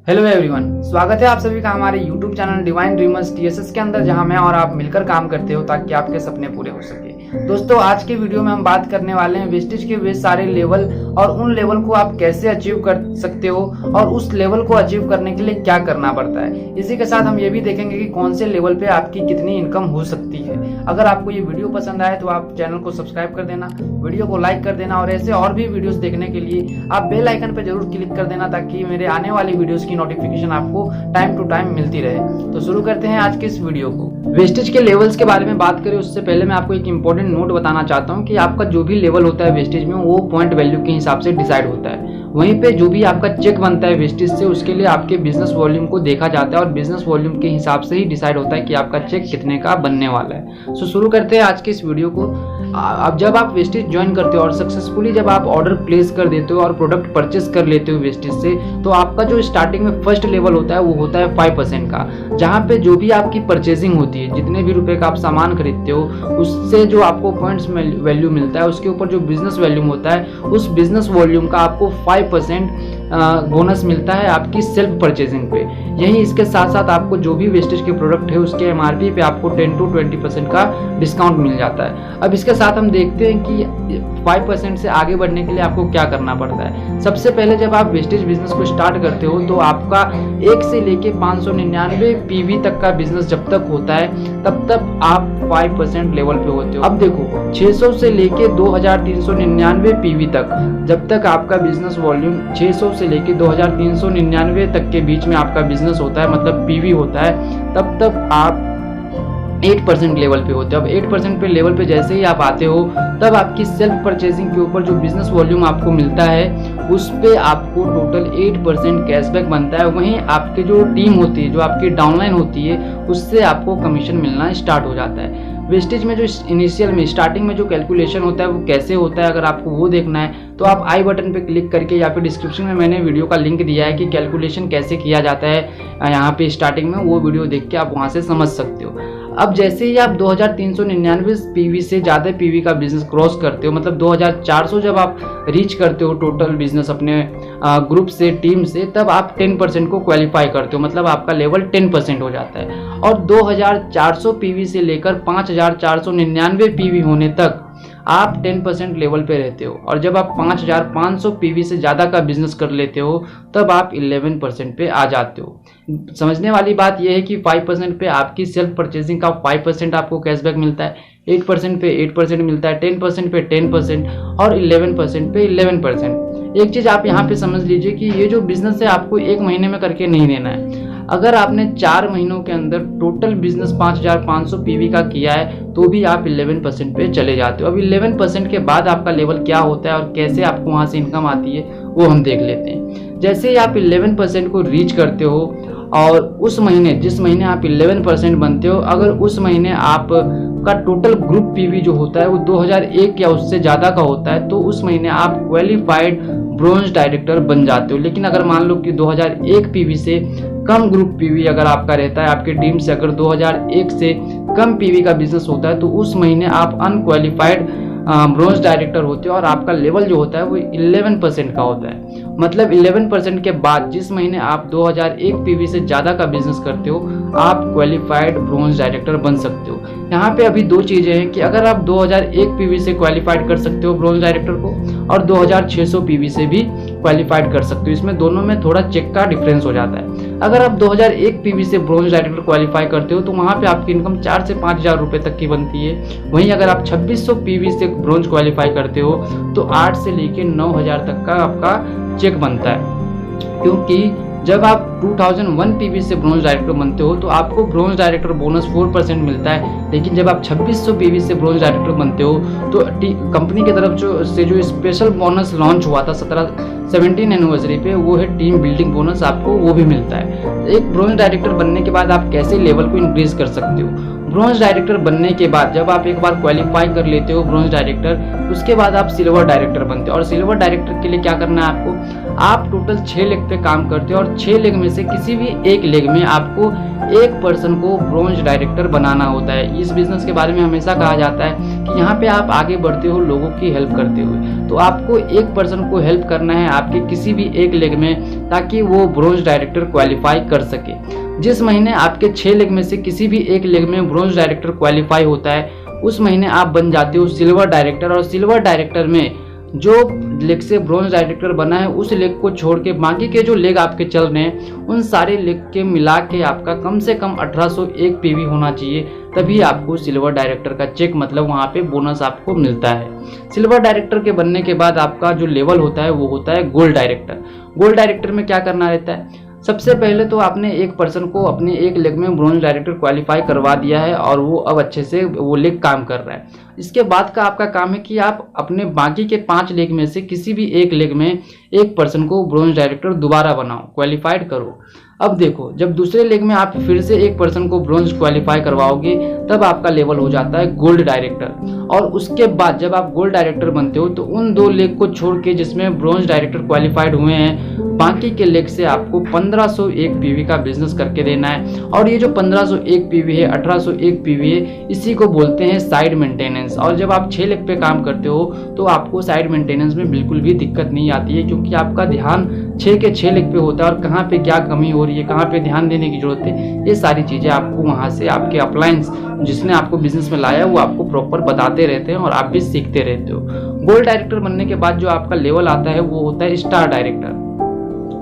Hello everyone, स्वागत है आप सभी का हमारे YouTube channel divine dreamers TSS के अंदर, जहां मैं और आप मिलकर काम करते हो ताकि आपके सपने पूरे हो सके। दोस्तों, आज के वीडियो में हम बात करने वाले हैं वेस्टेज के वे सारे लेवल और उन लेवल को आप कैसे अचीव कर सकते हो और उस लेवल को अचीव करने के लिए क्या करना पड़ता है। इसी के साथ हम ये भी देखेंगे कि कौन से लेवल पे आपकी कितनी इनकम हो सकती है। अगर आपको ये वीडियो पसंद आए तो आप चैनल को सब्सक्राइब कर देना, वीडियो को लाइक कर देना और ऐसे और भी वीडियोस देखने के लिए आप बेल आइकन पर जरूर क्लिक कर देना ताकि मेरे आने वाली वीडियोस की नोटिफिकेशन आपको टाइम टू टाइम मिलती रहे। तो शुरू करते हैं आज के इस वीडियो को। वेस्टेज के लेवल्स के बारे में बात करें उससे पहले मैं आपको एक इंपॉर्टेंट नोट बताना चाहता हूं कि आपका जो भी लेवल होता है वेस्टेज में वो पॉइंट वैल्यू के हिसाब से डिसाइड होता है। वहीं पे जो भी आपका चेक बनता है वेस्टेज से उसके लिए आपके बिजनेस वॉल्यूम को देखा जाता है और बिजनेस वॉल्यूम के हिसाब से ही डिसाइड होता है कि आपका चेक कितने का बनने वाला है। सो शुरू करते हैं आज के इस वीडियो को। अब जब आप वेस्टेज ज्वाइन करते हो और सक्सेसफुली जब आप ऑर्डर प्लेस कर देते हो और प्रोडक्ट परचेस कर लेते हो वेस्टेज से, तो आपका जो स्टार्टिंग में फर्स्ट लेवल होता है वो होता है 5% का, जहाँ पे जो भी आपकी परचेजिंग होती है, जितने भी रुपए का आप सामान खरीदते हो उससे जो आपको पॉइंट्स वैल्यू मिलता है उसके ऊपर जो बिजनेस वॉल्यूम होता है उस बिजनेस वॉल्यूम का आपको 5% बोनस मिलता है आपकी सेल्फ परचेजिंग पे। यही इसके साथ साथ आपको जो भी वेस्टेज के प्रोडक्ट है उसके एमआरपी पे आपको 10 to 20% का डिस्काउंट मिल जाता है। अब इसके साथ हम देखते हैं कि 5% से आगे बढ़ने के लिए आपको क्या करना पड़ता है। सबसे पहले जब आप वेस्टेज बिजनेस को स्टार्ट करते हो तो आपका 1 से लेके 599 पीवी तक का बिजनेस जब तक होता है तब तक आप 5% लेवल पे होते हो। अब देखो 600 से लेके 2399 पीवी तक जब तक आपका बिजनेस वॉल्यूम 600 से लेके 2399 तक के बीच में आपका बिजनेस होता है, मतलब पीवी होता है, तब तक आप 8% लेवल पे होते हो। अब 8% पे लेवल पे जैसे ही आप आते हो तब आपकी सेल्फ परचेजिंग के ऊपर जो बिजनेस वॉल्यूम आपको मिलता है उस पे आपको टोटल 8% कैशबैक बनता है। वहीं आपके जो टीम होती है, जो आपकी डाउनलाइन होती है, उससे आपको कमीशन मिलना स्टार्ट हो जाता है। वेस्टेज में जो इनिशियल में स्टार्टिंग में जो कैलकुलेशन होता है वो कैसे होता है, अगर आपको वो देखना है तो आप आई बटन पे क्लिक करके या फिर डिस्क्रिप्शन में मैंने वीडियो का लिंक दिया है कि कैलकुलेशन कैसे किया जाता है यहाँ पे स्टार्टिंग में, वो वीडियो देख के आप वहाँ से समझ सकते हो। अब जैसे ही आप 2399 पीवी से ज़्यादा पीवी का बिजनेस क्रॉस करते हो, मतलब 2400 जब आप रीच करते हो टोटल बिजनेस अपने ग्रुप से, टीम से, तब आप 10% को क्वालिफाई करते हो, मतलब आपका लेवल 10% हो जाता है। और 2400 पीवी से लेकर 5499 पीवी होने तक आप 10% लेवल पे रहते हो। और जब आप 5500 पीवी से ज़्यादा का बिजनेस कर लेते हो तब आप 11% पे आ जाते हो। समझने वाली बात यह है कि 5% पे आपकी सेल्फ परचेजिंग का 5% आपको कैशबैक मिलता है, 8% पे 8% मिलता है, 10% पे 10% और 11% पे 11%। एक चीज़ आप यहाँ पे समझ लीजिए कि ये जो बिजनेस है आपको 1 महीने में करके नहीं देना है। अगर आपने 4 महीनों के अंदर टोटल बिजनेस 5500 पीवी का किया है तो भी आप 11% पे चले जाते हो। अब 11% के बाद आपका लेवल क्या होता है और कैसे आपको वहाँ से इनकम आती है वो हम देख लेते हैं। जैसे ही आप 11% को रीच करते हो और उस महीने, जिस महीने आप 11% बनते हो, अगर उस महीने आप का टोटल ग्रुप पीवी जो होता है वो 2001 या उससे ज़्यादा का होता है तो उस महीने आप क्वालिफाइड ब्रोंज डायरेक्टर बन जाते हो। लेकिन अगर मान लो कि 2001 पीवी से कम ग्रुप पीवी अगर आपका रहता है, आपकी टीम से अगर 2001 से कम पीवी का बिजनेस होता है तो उस महीने आप अनक्वालिफाइड ब्रोंज डायरेक्टर होते हो और आपका लेवल जो होता है वो 11% का होता है। मतलब 11% के बाद जिस महीने आप 2001 पीवी से ज़्यादा का बिजनेस करते हो आप क्वालिफाइड ब्रोंज डायरेक्टर बन सकते हो। यहाँ पे अभी 2 चीज़ें हैं कि अगर आप 2001 पीवी से क्वालिफाइड कर सकते हो ब्रोंज डायरेक्टर को और 2600 पीवी से भी क्वालिफाइड कर सकते हो। इसमें दोनों में थोड़ा चेक का डिफरेंस हो जाता है। अगर आप 2001 पीवी से ब्रोंज डायरेक्टर क्वालिफाई करते हो तो वहाँ पे आपकी इनकम 4 से 5000 रुपये तक की बनती है। वहीं अगर आप 2600 पीवी से ब्रोंज क्वालिफाई करते हो तो 8 से लेके 9000 तक का आपका चेक बनता है। क्योंकि जब आप 2001 पीवी से ब्रोंज डायरेक्टर बनते हो तो आपको ब्रोंज डायरेक्टर बोनस 4% मिलता है। लेकिन जब आप 2600 पीवी से ब्रोंज डायरेक्टर बनते हो तो कंपनी की तरफ जो स्पेशल बोनस लॉन्च हुआ था 17 एनिवर्सरी पे, वो है टीम बिल्डिंग बोनस, आपको वो भी मिलता है। एक ब्रोंज डायरेक्टर बनने के बाद आप कैसे लेवल को इंक्रीज कर सकते हो। ब्रॉन्ज डायरेक्टर बनने के बाद जब आप एक बार क्वालिफाई कर लेते हो ब्रॉन्ज डायरेक्टर, उसके बाद आप सिल्वर डायरेक्टर बनते हो। और सिल्वर डायरेक्टर के लिए क्या करना है आपको, आप टोटल 6 लेग पे काम करते हो और 6 लेग में से किसी भी एक लेग में आपको एक पर्सन को ब्रॉन्ज डायरेक्टर बनाना होता है। इस बिजनेस के बारे में हमेशा कहा जाता है कि यहाँ पे आप आगे बढ़ते हो लोगों की हेल्प करते हुए, तो आपको एक पर्सन को हेल्प करना है आपके किसी भी एक लेग में, ताकि वो ब्रॉन्ज डायरेक्टर क्वालिफाई कर सके। जिस महीने आपके 6 लेग में से किसी भी एक लेग में ब्रॉन्ज डायरेक्टर क्वालिफाई होता है, उस महीने आप बन जाते हो सिल्वर डायरेक्टर। और सिल्वर डायरेक्टर में जो लेग से ब्रॉन्ज डायरेक्टर बना है उस लेग को छोड़ के बाकी के जो लेग आपके चल रहे हैं उन सारे लेग के मिला के आपका कम से कम 1801 पीवी होना चाहिए, तभी आपको सिल्वर डायरेक्टर का चेक मतलब वहाँ पे बोनस आपको मिलता है। सिल्वर डायरेक्टर के बनने के बाद आपका जो लेवल होता है वो होता है गोल्ड डायरेक्टर। गोल्ड डायरेक्टर में क्या करना रहता है, सबसे पहले तो आपने एक पर्सन को अपने एक लेग में ब्रॉन्ज डायरेक्टर क्वालिफाई करवा दिया है और वो अब अच्छे से वो लेग काम कर रहा है। इसके बाद का आपका काम है कि आप अपने बाकी के 5 लेग में से किसी भी एक लेग में एक पर्सन को ब्रॉन्ज डायरेक्टर दोबारा बनाओ, क्वालिफाइड करो। अब देखो, जब दूसरे लेग में आप फिर से एक पर्सन को ब्रॉन्ज क्वालिफाई करवाओगे तब आपका लेवल हो जाता है गोल्ड डायरेक्टर। और उसके बाद जब आप गोल्ड डायरेक्टर बनते हो तो उन 2 लेग को छोड़ के जिसमें ब्रॉन्ज डायरेक्टर क्वालिफाइड हुए हैं, बाकी के लेग से आपको 1501 पीवी का बिजनेस करके देना है। और ये जो 1501 पीवी है, 1801 पीवी है, इसी को बोलते हैं साइड मेंटेनेंस। और जब आप 6 लेग पे काम करते हो तो आपको साइड मेंटेनेंस में बिल्कुल भी दिक्कत नहीं आती है, क्योंकि आपका ध्यान 6 के 6 लेग पे होता है और कहाँ पे क्या कमी हो रही है, कहाँ पे ध्यान देने की जरूरत है, ये सारी चीजें आपको वहां से आपके अपलायंस जिसने आपको बिजनेस में लाया है वो आपको प्रॉपर बताते रहते हैं और आप भी सीखते रहते हो। गोल्ड डायरेक्टर बनने के बाद जो आपका लेवल आता है वो होता है स्टार डायरेक्टर।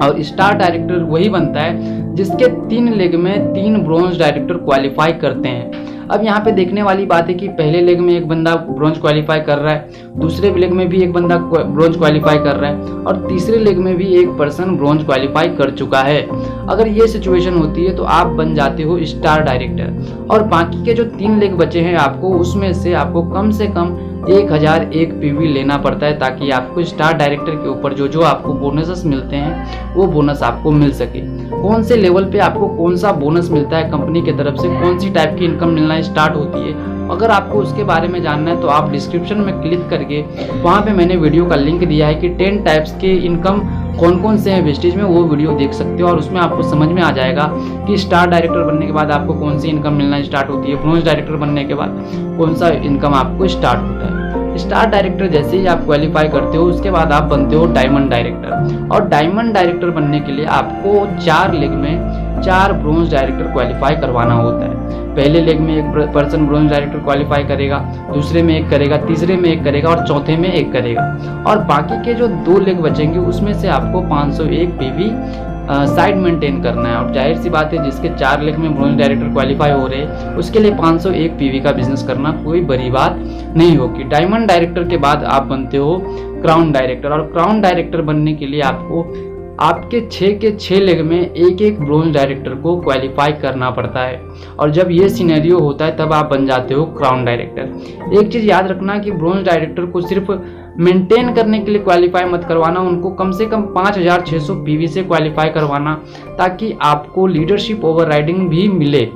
और स्टार डायरेक्टर वही बनता है जिसके 3 लेग में 3 ब्रॉन्ज डायरेक्टर क्वालिफाई करते हैं। अब यहाँ पे देखने वाली बात है कि पहले लेग में एक बंदा ब्रॉन्ज क्वालिफाई कर रहा है, दूसरे लेग में भी एक बंदा ब्रॉन्ज क्वालिफाई कर रहा है और तीसरे लेग में भी एक पर्सन ब्रॉन्ज क्वालिफाई कर चुका है। अगर ये सिचुएशन होती है तो आप बन जाते हो स्टार डायरेक्टर। और बाकी के जो 3 लेग बचे हैं आपको उसमें से आपको कम से कम 1001 पीवी लेना पड़ता है, ताकि आपको स्टार डायरेक्टर के ऊपर जो जो आपको बोनसेस मिलते हैं वो बोनस आपको मिल सके। कौन से लेवल पे आपको कौन सा बोनस मिलता है कंपनी की तरफ से, कौन सी टाइप की इनकम मिलना स्टार्ट होती है, अगर आपको उसके बारे में जानना है तो आप डिस्क्रिप्शन में क्लिक करके वहाँ पे मैंने वीडियो का लिंक दिया है कि 10 टाइप्स के इनकम कौन कौन से हैं वेस्टेज में, वो वीडियो देख सकते हो और उसमें आपको समझ में आ जाएगा कि स्टार डायरेक्टर बनने के बाद आपको कौन सी इनकम मिलना स्टार्ट होती है, ब्रॉन्ज डायरेक्टर बनने के बाद कौन सा इनकम आपको स्टार्ट होता है। स्टार डायरेक्टर जैसे ही आप क्वालिफाई करते हो उसके बाद आप बनते हो डायमंड डायरेक्टर। और डायमंड डायरेक्टर बनने के लिए आपको 4 लेग में 4 ब्रॉन्ज डायरेक्टर क्वालिफाई करवाना होता है। पहले लेग में एक पर्सन ब्रॉन्ज डायरेक्टर क्वालिफाई करेगा, दूसरे में एक करेगा, तीसरे में एक करेगा और चौथे में एक करेगा। और बाकी के जो 2 लेग बचेंगे उसमें से आपको 501 पीवी साइड मेंटेन करना है। और जाहिर सी बात है जिसके 4 लेग में ब्रॉन्ज डायरेक्टर क्वालिफाई हो रहे हैं उसके लिए 501 पीवी का बिजनेस करना कोई बड़ी बात नहीं होगी। डायमंड डायरेक्टर के बाद आप बनते हो क्राउन डायरेक्टर। और क्राउन डायरेक्टर बनने के लिए आपको आपके 6 के 6 लेग में एक एक ब्रॉन्ज डायरेक्टर को क्वालिफाई करना पड़ता है। और जब ये सिनेरियो होता है तब आप बन जाते हो क्राउन डायरेक्टर। एक चीज़ याद रखना कि ब्रॉन्ज डायरेक्टर को सिर्फ मेंटेन करने के लिए क्वालिफाई मत करवाना, उनको कम से कम 5600 पीवी से क्वालिफाई करवाना, ताकि आपको लीडरशिप ओवरराइडिंग भी मिले।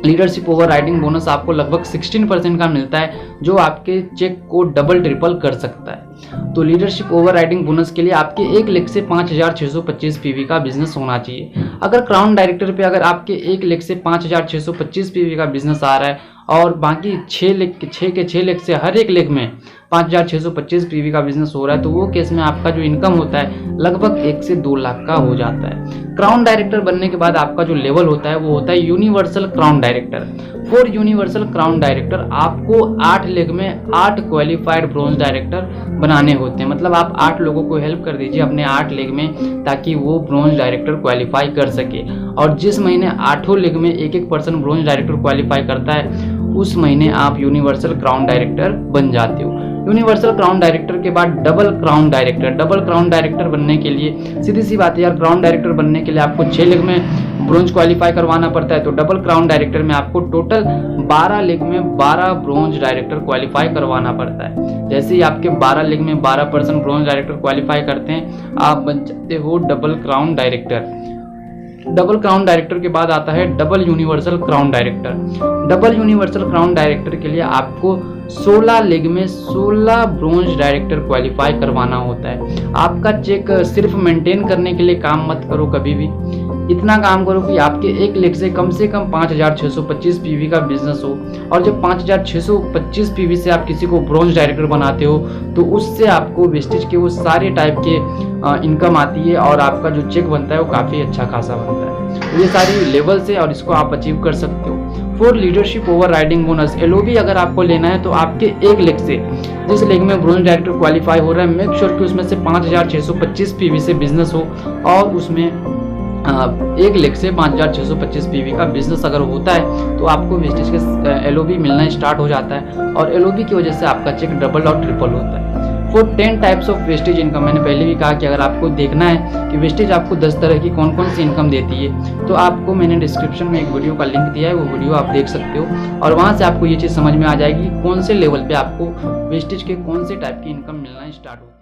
लीडरशिप ओवरराइडिंग बोनस आपको लगभग 16% का मिलता है, जो आपके चेक को डबल ट्रिपल कर सकता है। तो लीडरशिप ओवरराइडिंग बोनस के लिए आपके एक लेग से 5625 पीवी का बिजनेस होना चाहिए। अगर क्राउन डायरेक्टर पे अगर आपके एक लेग से 5625 पीवी का बिजनेस आ रहा है और बाकी 6 के 6 लेग से हर एक लेग में 5625 पीवी का बिजनेस हो रहा है, तो वो केस में आपका जो इनकम होता है लगभग 1 से 2 लाख का हो जाता है। क्राउन डायरेक्टर बनने के बाद आपका जो लेवल होता है वो होता है universal crown director. For universal crown director आपको 8 लेग में 8 क्वालिफाइड ब्रॉन्ज डायरेक्टर बनाने होते हैं। मतलब आप 8 लोगों को हेल्प कर दीजिए अपने 8 लेग में, ताकि वो ब्रॉन्ज डायरेक्टर क्वालिफाई कर सके। और जिस महीने 8 लेग में एक एक पर्सन ब्रॉन्ज डायरेक्टर क्वालिफाई करता है उस महीने आप यूनिवर्सल क्राउन डायरेक्टर बन जाते हो। यूनिवर्सल क्राउन डायरेक्टर के बाद double crown director. Double crown director बनने के लिए सीधी सी बात है यार, क्राउन डायरेक्टर बनने के लिए आपको 6 लेग में ब्रॉन्ज क्वालिफाई करवाना पड़ता है, तो डबल क्राउन डायरेक्टर में आपको टोटल 12 लेग में 12 ब्रॉन्ज डायरेक्टर क्वालिफाई करवाना पड़ता है। जैसे ही आपके 12 लेग में 12% ब्रॉन्ज डायरेक्टर क्वालिफाई करते हैं आप बन जाते हो double crown director. Double crown director के बाद आता है double universal crown director. Double universal crown director के लिए आपको 16 लेग में 16 ब्रोंज डायरेक्टर क्वालिफाई करवाना होता है। आपका चेक सिर्फ मेंटेन करने के लिए काम मत करो, कभी भी इतना काम करो कि आपके एक लेग से कम 5625 पीवी का बिजनेस हो। और जब 5625 पीवी से आप किसी को ब्रोंज डायरेक्टर बनाते हो तो उससे आपको वेस्टेज के वो सारे टाइप के इनकम आती है और आपका जो चेक बनता है वो काफ़ी अच्छा खासा बनता है। ये सारी लेवल से और इसको आप अचीव कर सकते हो। For leadership over riding bonus LOB अगर आपको लेना है तो आपके एक लेग से, जिस लेग में ब्रोंज डायरेक्टर क्वालिफाई हो रहा है, मेक श्योर कि उसमें से 5625 पीवी से बिजनेस हो और उसमें एक लेग से 5625 पीवी का बिजनेस अगर होता है तो आपको वेस्टेज के LOB मिलना स्टार्ट हो जाता है और LOB की वजह से आपका चेक डबल और ट्रिपल होता है। For 10 types of wastage income, मैंने पहले भी कहा कि अगर आपको देखना है कि वेस्टेज आपको 10 तरह की कौन कौन सी इनकम देती है तो आपको मैंने डिस्क्रिप्शन में एक वीडियो का लिंक दिया है, वो वीडियो आप देख सकते हो और वहाँ से आपको ये चीज़ समझ में आ जाएगी कौन से लेवल पे आपको वेस्टेज के कौन से टाइप की इनकम मिलना स्टार्ट होती है।